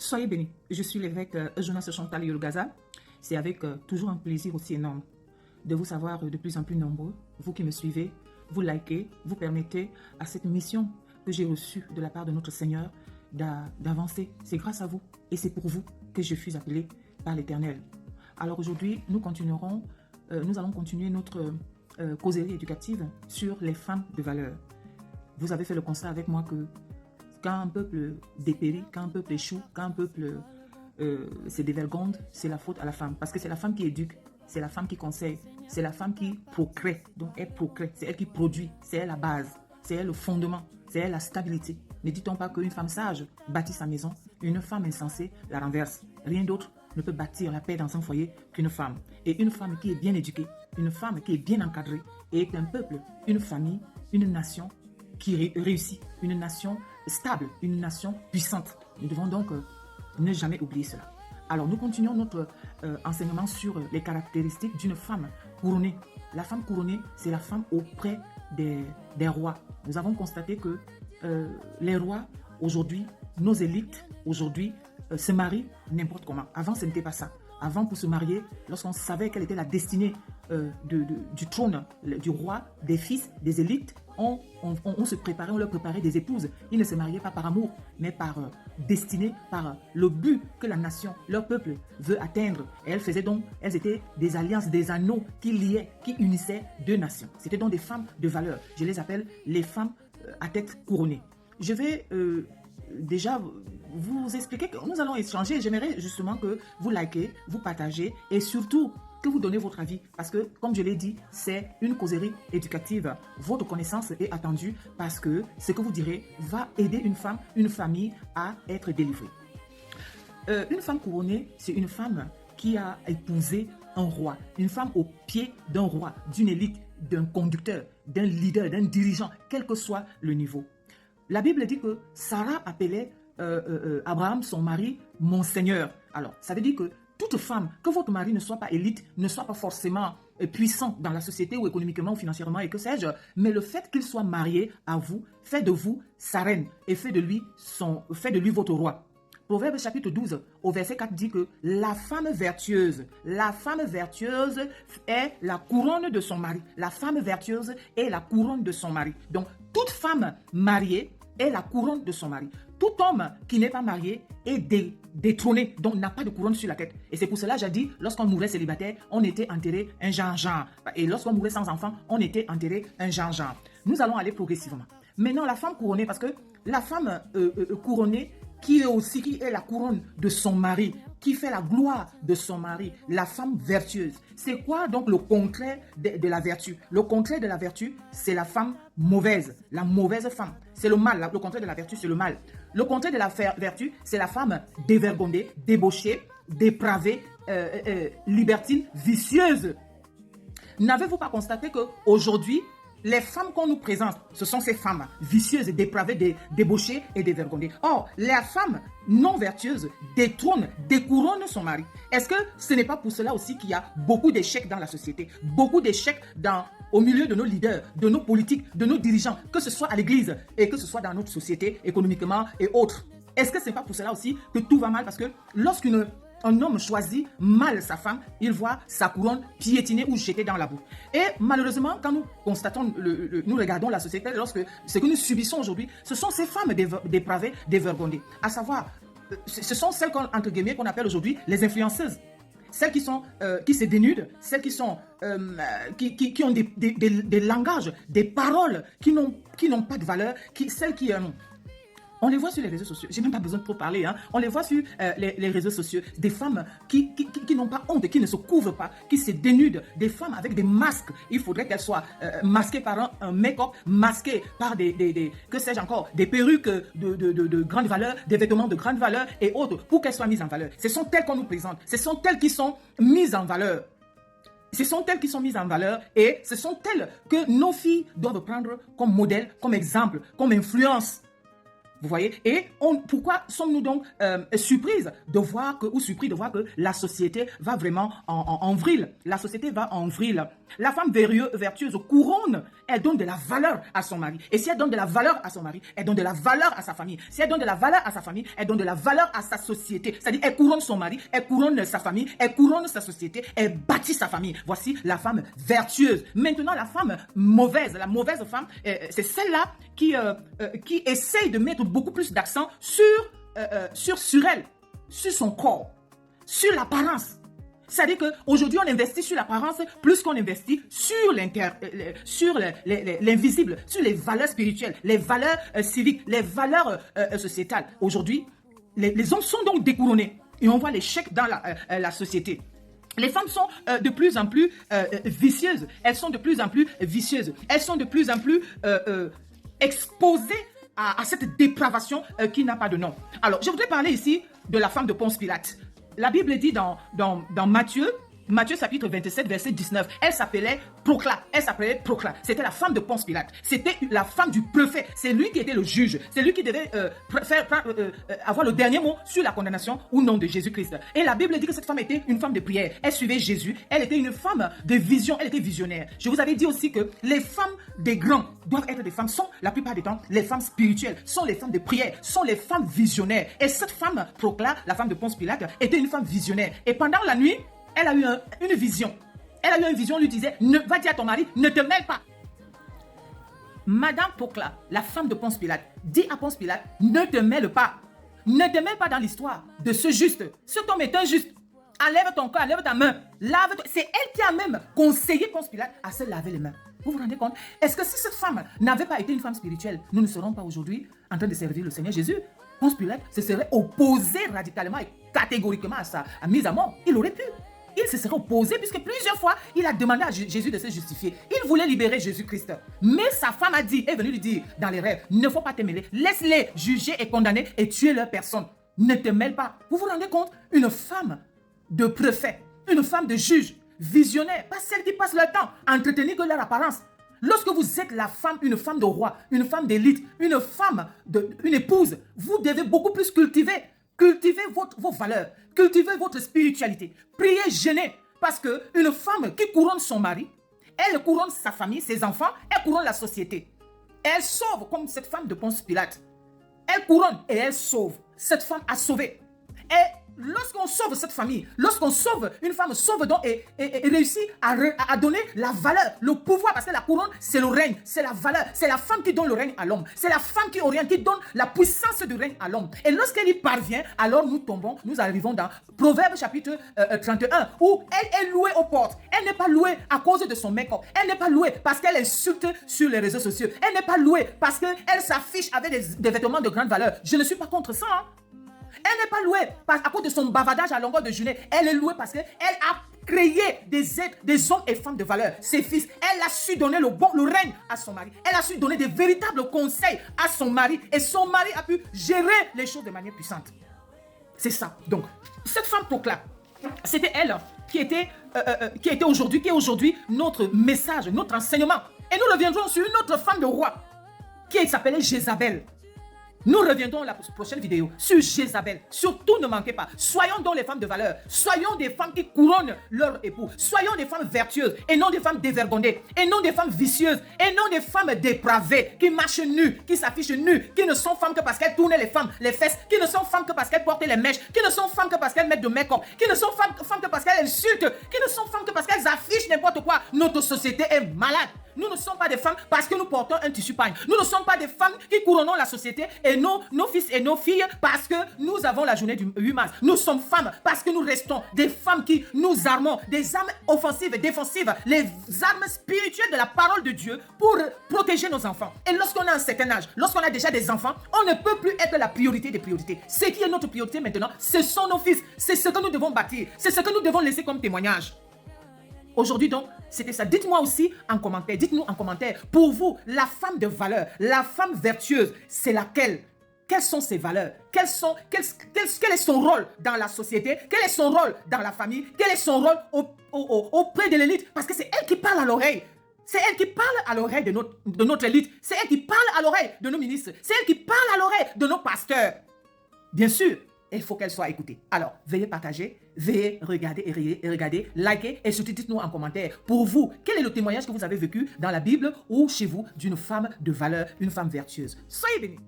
Soyez bénis. Je suis l'évêque Jonas Chantal Yolgaza. C'est avec toujours un plaisir aussi énorme de vous savoir de plus en plus nombreux. Vous qui me suivez, vous likez, vous permettez à cette mission que j'ai reçue de la part de notre Seigneur d'avancer. C'est grâce à vous et c'est pour vous que je suis appelé par l'Éternel. Alors aujourd'hui, nous allons continuer notre causerie éducative sur les femmes de valeur. Vous avez fait le constat avec moi que quand un peuple dépérit, quand un peuple échoue, quand un peuple se dévergonde, c'est la faute à la femme. Parce que c'est la femme qui éduque, c'est la femme qui conseille, c'est la femme qui procrée. Donc elle procrée, c'est elle qui produit, c'est elle la base, c'est elle le fondement, c'est elle la stabilité. Ne dit-on pas qu'une femme sage bâtit sa maison, une femme insensée la renverse. Rien d'autre ne peut bâtir la paix dans un foyer qu'une femme. Et une femme qui est bien éduquée, une femme qui est bien encadrée, est un peuple, une famille, une nation qui réussit, une nation stable, une nation puissante. Nous devons donc ne jamais oublier cela. Alors, nous continuons notre enseignement sur les caractéristiques d'une femme couronnée. La femme couronnée, c'est la femme auprès des rois. Nous avons constaté que les rois, aujourd'hui, nos élites, aujourd'hui, se marient n'importe comment. Avant, ce n'était pas ça. Avant, pour se marier, lorsqu'on savait quelle était la destinée du trône, du roi, des fils, des élites, on se préparait, on leur préparait des épouses. Ils ne se mariaient pas par amour, mais par destinée, par le but que la nation, leur peuple veut atteindre. Et elles étaient des alliances, des anneaux qui liaient, qui unissaient deux nations. C'était donc des femmes de valeur. Je les appelle les femmes à tête couronnée. Je vais déjà vous expliquer que nous allons échanger. J'aimerais justement que vous likez, vous partagez et surtout que vous donnez votre avis parce que, comme je l'ai dit, c'est une causerie éducative. Votre connaissance est attendue parce que ce que vous direz va aider une femme, une famille à être délivrée. Une femme couronnée, c'est une femme qui a épousé un roi, une femme au pied d'un roi, d'une élite, d'un conducteur, d'un leader, d'un dirigeant, quel que soit le niveau. La Bible dit que Sarah appelait Abraham, son mari, mon Seigneur. Alors, ça veut dire que toute femme, que votre mari ne soit pas élite, ne soit pas forcément puissant dans la société ou économiquement ou financièrement et que sais-je, mais le fait qu'il soit marié à vous fait de vous sa reine et fait de lui votre roi. Proverbe chapitre 12 au verset 4 dit que la femme vertueuse est la couronne de son mari. La femme vertueuse est la couronne de son mari. Donc, toute femme mariée est la couronne de son mari. Tout homme qui n'est pas marié est détrôné, donc n'a pas de couronne sur la tête. Et c'est pour cela, j'ai dit, lorsqu'on mourait célibataire, on était enterré un Jean-Jean. Et lorsqu'on mourait sans enfant, on était enterré un Jean-Jean. Nous allons aller progressivement. Maintenant, la femme couronnée, parce que la femme couronnée, qui est la couronne de son mari, qui fait la gloire de son mari, la femme vertueuse. C'est quoi donc le contraire de la vertu? Le contraire de la vertu, c'est la femme mauvaise, la mauvaise femme. C'est le mal, le contraire de la vertu, c'est le mal. Le contraire de la vertu, c'est la femme dévergondée, débauchée, dépravée, libertine, vicieuse. N'avez-vous pas constaté qu'aujourd'hui, les femmes qu'on nous présente, ce sont ces femmes vicieuses, dépravées, débauchées et dévergondées. Or, la femme non vertueuse détrône, découronne son mari. Est-ce que ce n'est pas pour cela aussi qu'il y a beaucoup d'échecs dans la société, beaucoup d'échecs au milieu de nos leaders, de nos politiques, de nos dirigeants, que ce soit à l'église et que ce soit dans notre société économiquement et autres? Est-ce que ce n'est pas pour cela aussi que tout va mal? Parce que lorsqu'un homme choisit mal sa femme, il voit sa couronne piétiner ou jeter dans la boue. Et malheureusement, quand nous constatons, nous regardons la société, ce que nous subissons aujourd'hui, ce sont ces femmes dépravées, dévergondées. À savoir, ce sont celles entre guillemets qu'on appelle aujourd'hui les influenceuses. Celles qui se dénudent, celles qui ont des langages, des paroles qui n'ont pas de valeur, celles qui on les voit sur les réseaux sociaux. J'ai même pas besoin de trop parler. On les voit sur les réseaux sociaux. Des femmes qui n'ont pas honte, qui ne se couvrent pas, qui se dénudent. Des femmes avec des masques. Il faudrait qu'elles soient masquées par un make-up, masquées par que sais-je encore, des perruques de grande valeur, des vêtements de grande valeur et autres pour qu'elles soient mises en valeur. Ce sont elles qu'on nous présente. Ce sont elles qui sont mises en valeur. Ce sont elles qui sont mises en valeur et ce sont elles que nos filles doivent prendre comme modèle, comme exemple, comme influence. Vous voyez? Et pourquoi sommes-nous donc surpris de voir que la société va vraiment en vrille? La société va en vrille. La femme vertueuse couronne, elle donne de la valeur à son mari. Et si elle donne de la valeur à son mari, elle donne de la valeur à sa famille. Si elle donne de la valeur à sa famille, elle donne de la valeur à sa société. C'est-à-dire, elle couronne son mari, elle couronne sa famille, elle couronne sa société, elle bâtit sa famille. Voici la femme vertueuse. Maintenant, la femme mauvaise, la mauvaise femme, c'est celle-là qui essaye de mettre beaucoup plus d'accent sur elle, sur son corps, sur l'apparence. C'est-à-dire qu'aujourd'hui, on investit sur l'apparence plus qu'on investit sur l'invisible, sur les valeurs spirituelles, les valeurs civiques, les valeurs sociétales. Aujourd'hui, les hommes sont donc découronnés et on voit l'échec dans la société. Les femmes sont de plus en plus vicieuses. Elles sont de plus en plus vicieuses. Elles sont de plus en plus exposées à cette dépravation qui n'a pas de nom. Alors, je voudrais parler ici de la femme de Ponce Pilate. La Bible dit dans Matthieu chapitre 27, verset 19, elle s'appelait Procla. C'était la femme de Ponce Pilate. C'était la femme du préfet. C'est lui qui était le juge. C'est lui qui devait avoir le dernier mot sur la condamnation ou non de Jésus-Christ. Et la Bible dit que cette femme était une femme de prière. Elle suivait Jésus. Elle était une femme de vision. Elle était visionnaire. Je vous avais dit aussi que les femmes des grands doivent être des femmes, sont la plupart du temps les femmes spirituelles, sont les femmes de prière, sont les femmes visionnaires. Et cette femme, Procla, la femme de Ponce Pilate, était une femme visionnaire. Et pendant la nuit, elle a eu une vision. Elle a eu une vision, on lui disait, va dire à ton mari, ne te mêle pas. Madame Procla, la femme de Ponce Pilate, dit à Ponce Pilate, ne te mêle pas. Ne te mêle pas dans l'histoire de ce juste. Cet homme est injuste. Enlève ton corps, enlève ta main. Lave-toi. C'est elle qui a même conseillé Ponce Pilate à se laver les mains. Vous vous rendez compte? Est-ce que si cette femme n'avait pas été une femme spirituelle, nous ne serions pas aujourd'hui en train de servir le Seigneur Jésus? Ponce Pilate se serait opposé radicalement et catégoriquement à sa mise à mort. Il aurait pu. Il se serait opposé puisque plusieurs fois, il a demandé à Jésus de se justifier. Il voulait libérer Jésus-Christ. Mais sa femme est venue lui dire dans les rêves, ne faut pas te mêler. Laisse-les juger et condamner et tuer leur personne. Ne te mêle pas. Vous vous rendez compte? Une femme de préfet, une femme de juge, visionnaire, pas celle qui passe leur temps à entretenir que leur apparence. Lorsque vous êtes la femme, une femme de roi, une femme d'élite, une épouse, vous devez beaucoup plus cultiver vos valeurs, cultivez votre spiritualité, priez, jeûnez, parce qu'une femme qui couronne son mari, elle couronne sa famille, ses enfants, elle couronne la société. Elle sauve comme cette femme de Ponce Pilate. Elle couronne et elle sauve. Cette femme a sauvé. Et lorsqu'on sauve cette famille, lorsqu'on sauve, une femme sauve donc et réussit à donner la valeur, le pouvoir, parce que la couronne, c'est le règne, c'est la valeur, c'est la femme qui donne le règne à l'homme, c'est la femme qui oriente, qui donne la puissance du règne à l'homme. Et lorsqu'elle y parvient, alors nous arrivons dans Proverbe chapitre 31, où elle est louée aux portes. Elle n'est pas louée à cause de son make-up, elle n'est pas louée parce qu'elle insulte sur les réseaux sociaux, elle n'est pas louée parce qu'elle s'affiche avec des vêtements de grande valeur. Je ne suis pas contre ça, hein. Elle n'est pas louée à cause de son bavardage à longueur de journée. Elle est louée parce qu'elle a créé des hommes et femmes de valeur, ses fils. Elle a su donner le règne à son mari. Elle a su donner des véritables conseils à son mari. Et son mari a pu gérer les choses de manière puissante. C'est ça. Donc, cette femme Procla, c'était elle qui était aujourd'hui, qui est aujourd'hui notre message, notre enseignement. Et nous reviendrons sur une autre femme de roi qui s'appelait Jézabel. Nous reviendrons la prochaine vidéo sur Jézabel. Surtout ne manquez pas. Soyons donc les femmes de valeur. Soyons des femmes qui couronnent leur époux. Soyons des femmes vertueuses et non des femmes dévergondées. Et non des femmes vicieuses. Et non des femmes dépravées qui marchent nues, qui s'affichent nues, qui ne sont femmes que parce qu'elles tournent les fesses, qui ne sont femmes que parce qu'elles portent les mèches, qui ne sont femmes que parce qu'elles mettent de make-up, qui ne sont femmes que parce qu'elles insultent, qui ne sont femmes que parce qu'elles affichent n'importe quoi. Notre société est malade. Nous ne sommes pas des femmes parce que nous portons un tissu pagne. Nous ne sommes pas des femmes qui couronnons la société et nos fils et nos filles parce que nous avons la journée du 8 mars. Nous sommes femmes parce que nous restons des femmes qui nous armons des armes offensives et défensives, les armes spirituelles de la parole de Dieu pour protéger nos enfants. Et lorsqu'on a un certain âge, lorsqu'on a déjà des enfants, on ne peut plus être la priorité des priorités. Ce qui est notre priorité maintenant, ce sont nos fils. C'est ce que nous devons bâtir. C'est ce que nous devons laisser comme témoignage. Aujourd'hui donc, c'était ça. Dites-moi aussi en commentaire, dites-nous en commentaire, pour vous, la femme de valeur, la femme vertueuse, c'est laquelle? Quelles sont ses valeurs? Quel est son rôle dans la société? Quel est son rôle dans la famille? Quel est son rôle auprès de l'élite? Parce que c'est elle qui parle à l'oreille. C'est elle qui parle à l'oreille de notre élite. C'est elle qui parle à l'oreille de nos ministres. C'est elle qui parle à l'oreille de nos pasteurs. Bien sûr, il faut qu'elle soit écoutée. Alors, veuillez partager, veuillez regarder et regarder, liker et surtout dites-nous en commentaire, pour vous, quel est le témoignage que vous avez vécu dans la Bible ou chez vous d'une femme de valeur, une femme vertueuse. Soyez bénis.